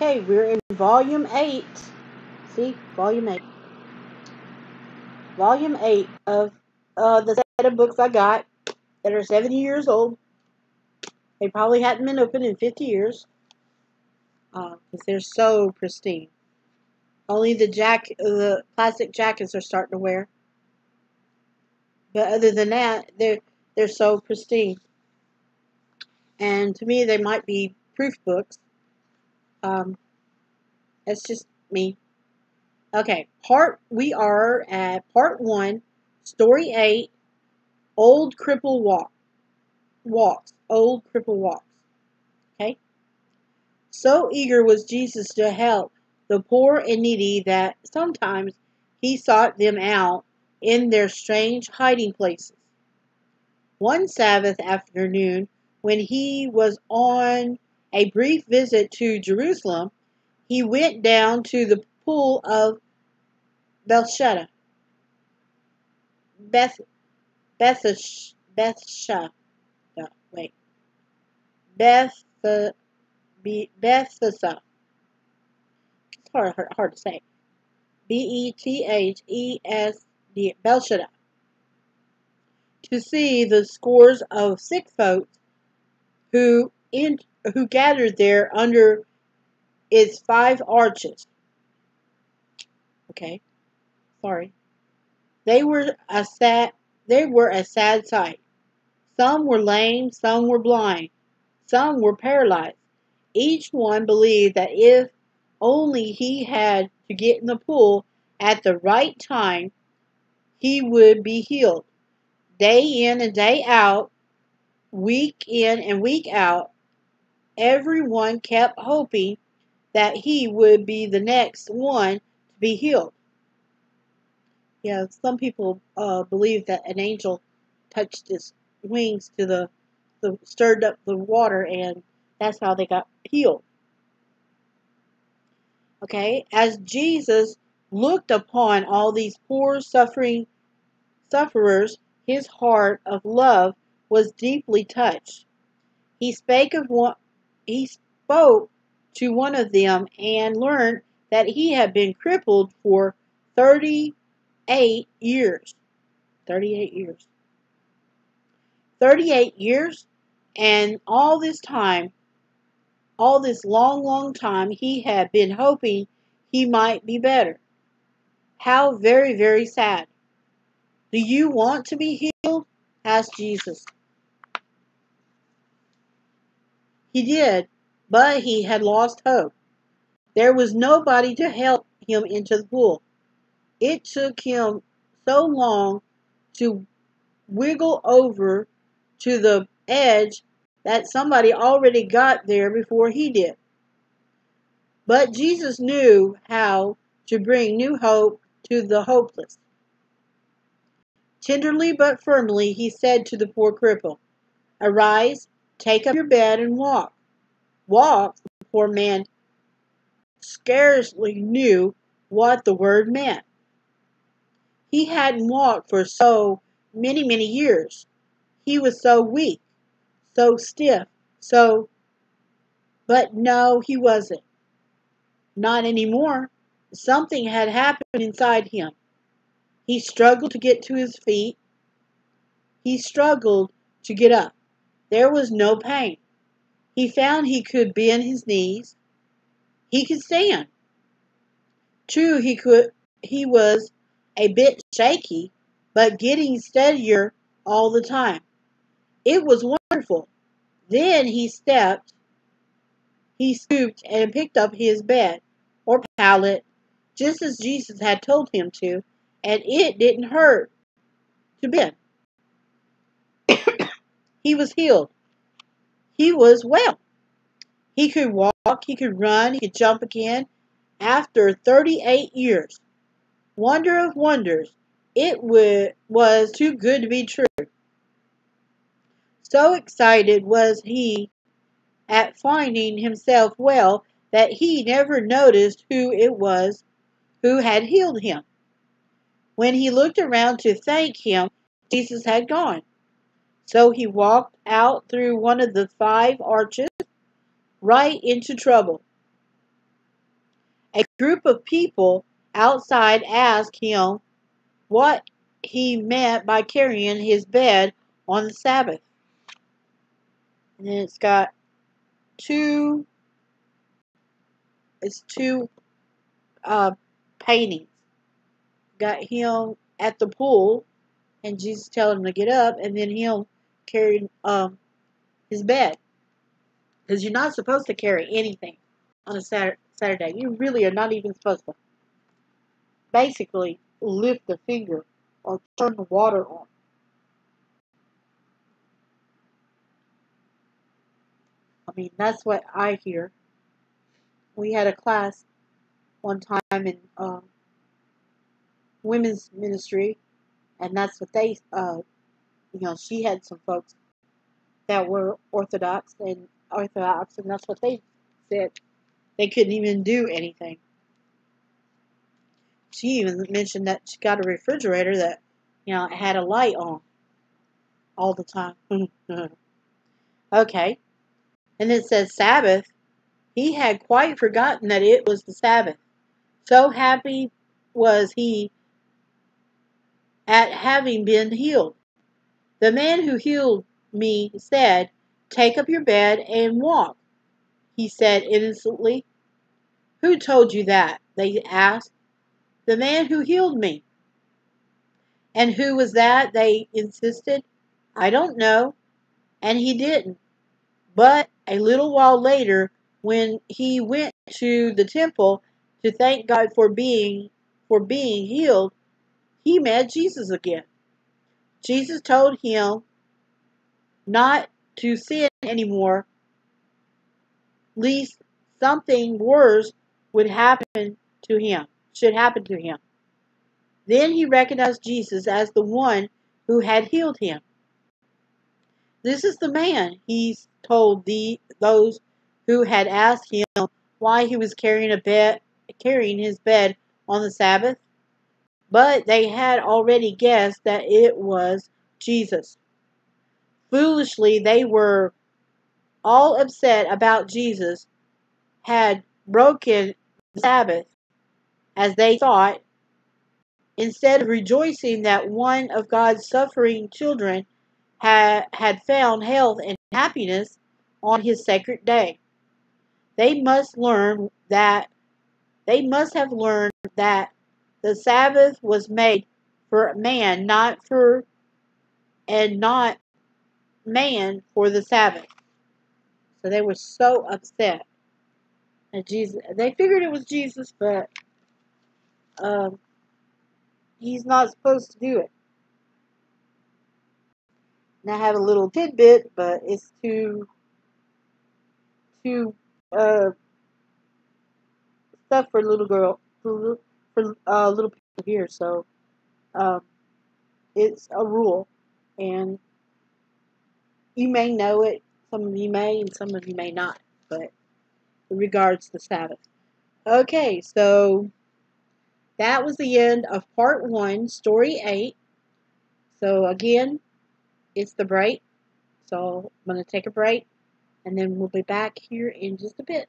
Okay, we're in volume 8. See? Volume 8. Volume 8 of the set of books I got that are 70 years old. They probably hadn't been opened in 50 years. Because they're so pristine. Only the plastic jackets are starting to wear. But other than that, they're so pristine. And to me, they might be proof books. That's just me. Okay, we are at part 1, story 8, Old Crippled Walks. Old Crippled Walks. Okay? So eager was Jesus to help the poor and needy that sometimes he sought them out in their strange hiding places. One Sabbath afternoon, when he was on a brief visit to Jerusalem, he went down to the pool of Bethesda. Bethesda. Bethesda. It's hard to say. Bethesda. Bethesda. To see the scores of sick folks who gathered there under its 5 arches. Okay, sorry. They were a sad sight. Some were lame, some were blind, some were paralyzed. Each one believed that if only he had to get in the pool at the right time, he would be healed. Day in and day out, week in and week out, everyone kept hoping that he would be the next one to be healed. Yeah, some people believe that an angel touched his wings to the stirred up the water, and that's how they got healed. Okay, as Jesus looked upon all these poor sufferers, his heart of love was deeply touched. He spoke to one of them and learned that he had been crippled for 38 years. 38 years. 38 years, and all this time, all this long, long time, he had been hoping he might be better. How very, very sad. Do you want to be healed? Asked Jesus. He did, but he had lost hope. There was nobody to help him into the pool. It took him so long to wiggle over to the edge that somebody already got there before he did. But Jesus knew how to bring new hope to the hopeless. Tenderly but firmly, he said to the poor cripple, "Arise, take up your bed and walk." Walk, the poor man scarcely knew what the word meant. He hadn't walked for so many, many years. He was so weak, so stiff, but no, he wasn't. Not anymore. Something had happened inside him. He struggled to get to his feet. He struggled to get up. There was no pain. He found he could bend his knees. He could stand. True, he was a bit shaky, but getting steadier all the time. It was wonderful. Then he stooped and picked up his bed, or pallet, just as Jesus had told him to, and it didn't hurt to bend. He was healed. He was well. He could walk, he could run, he could jump again. After 38 years. Wonder of wonders, it was too good to be true. So excited was he at finding himself well that he never noticed who it was who had healed him. When he looked around to thank him, Jesus had gone. So he walked out through one of the 5 arches right into trouble. A group of people outside asked him what he meant by carrying his bed on the Sabbath. And then it's two paintings. Got him at the pool, and Jesus telling him to get up, and then him carrying his bed. Because you're not supposed to carry anything on a Saturday. You really are not even supposed to basically lift the finger or turn the water on. I mean, that's what I hear. We had a class one time in women's ministry, and that's what they, she had some folks that were Orthodox, and that's what they said. They couldn't even do anything. She even mentioned that she got a refrigerator that, had a light on all the time. Okay. And it says Sabbath. He had quite forgotten that it was the Sabbath. So happy was he at having been healed. The man who healed me said, "Take up your bed and walk," he said innocently. "Who told you that?" they asked. "The man who healed me." "And who was that?" they insisted. "I don't know." And he didn't. But a little while later, when he went to the temple to thank God for being healed, he met Jesus again. Jesus told him not to sin anymore, lest something worse should happen to him. Then he recognized Jesus as the one who had healed him. "This is the man," he told those who had asked him why he was carrying his bed on the Sabbath. But they had already guessed that it was Jesus. Foolishly, they were all upset about Jesus had broken the Sabbath, as they thought, instead of rejoicing that one of God's suffering children had found health and happiness on his sacred day. They must have learned that the Sabbath was made for man, not man for the Sabbath. So they were so upset at Jesus. They figured it was Jesus, but he's not supposed to do it. And I have a little tidbit, but it's too stuff for little little people here. So it's a rule, and you may know it. Some of you may, and some of you may not. But in regards to Sabbath, okay. So that was the end of part 1, story 8. So again, it's the break. So I'm going to take a break, and then we'll be back here in just a bit.